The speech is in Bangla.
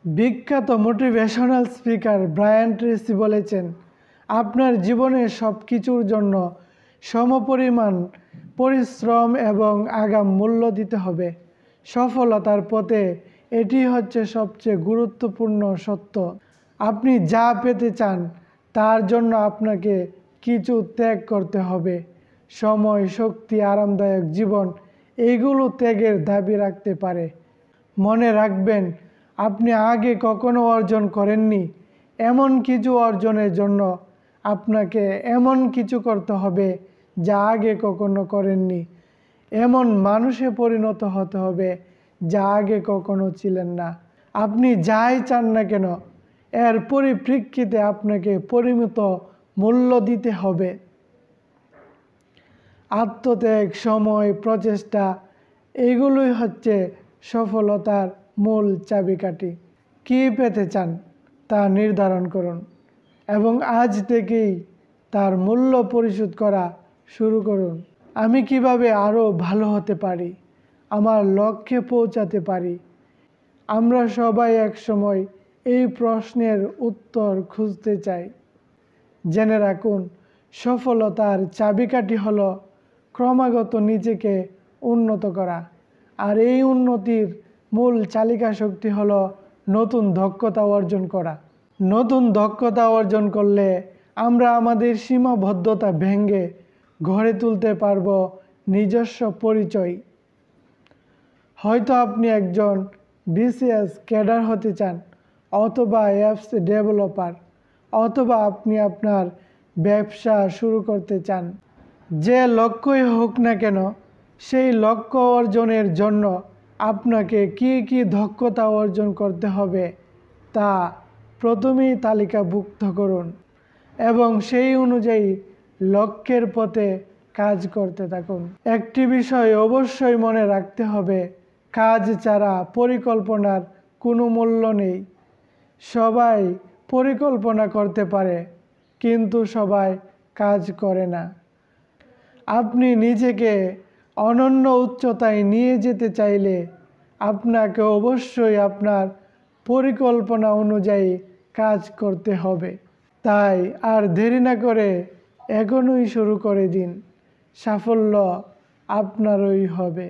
বিখ্যাত মোটিভেশনাল স্পিকার ব্রায়ান ট্রেসি বলেছেন, আপনার জীবনের সব কিছুর জন্য সমপরিমাণ পরিশ্রম এবং আগাম মূল্য দিতে হবে। সফলতার পথে এটি হচ্ছে সবচেয়ে গুরুত্বপূর্ণ সত্য। আপনি যা পেতে চান তার জন্য আপনাকে কিছু ত্যাগ করতে হবে। সময়, শক্তি, আরামদায়ক জীবন এইগুলো ত্যাগের দাবি রাখতে পারে। মনে রাখবেন, আপনি আগে কখনো অর্জন করেননি এমন কিছু অর্জনের জন্য আপনাকে এমন কিছু করতে হবে যা আগে কখনো করেননি। এমন মানুষে পরিণত হতে হবে যা আগে কখনো ছিলেন না। আপনি যাই চান না কেন এর পরিপ্রেক্ষিতে আপনাকে পরিমিত মূল্য দিতে হবে। আত্মত্যাগ, সময়, প্রচেষ্টা এগুলোই হচ্ছে সফলতার মূল চাবিকাঠি। কী পেতে চান তা নির্ধারণ করুন এবং আজ থেকেই তার মূল্য পরিশোধ করা শুরু করুন। আমি কিভাবে আরও ভালো হতে পারি, আমার লক্ষ্যে পৌঁছাতে পারি? আমরা সবাই একসময় এই প্রশ্নের উত্তর খুঁজতে চাই। জেনে রাখুন, সফলতার চাবিকাঠি হলো ক্রমাগত নিজেকে উন্নত করা, আর এই উন্নতির মূল চালিকা শক্তি হলো নতুন দক্ষতা অর্জন করা। নতুন দক্ষতা অর্জন করলে আমরা আমাদের সীমাবদ্ধতা ভেঙে গড়ে তুলতে পারব নিজস্ব পরিচয়। হয়তো আপনি একজন বিসিএস ক্যাডার হতে চান, অথবা অ্যাপস ডেভেলপার, অথবা আপনি আপনার ব্যবসা শুরু করতে চান। যে লক্ষ্যই হোক না কেন, সেই লক্ষ্য অর্জনের জন্য আপনাকে কী কী দক্ষতা অর্জন করতে হবে তা প্রথমেই তালিকাভুক্ত করুন এবং সেই অনুযায়ী লক্ষ্যের পথে কাজ করতে থাকুন। একটি বিষয় অবশ্যই মনে রাখতে হবে, কাজ ছাড়া পরিকল্পনার কোনো মূল্য নেই। সবাই পরিকল্পনা করতে পারে, কিন্তু সবাই কাজ করে না। আপনি নিজেকে অনন্য উচ্চতায় নিয়ে যেতে চাইলে আপনাকে অবশ্যই আপনার পরিকল্পনা অনুযায়ী কাজ করতে হবে। তাই আর দেরি না করে এখনই শুরু করে দিন। সাফল্য আপনারই হবে।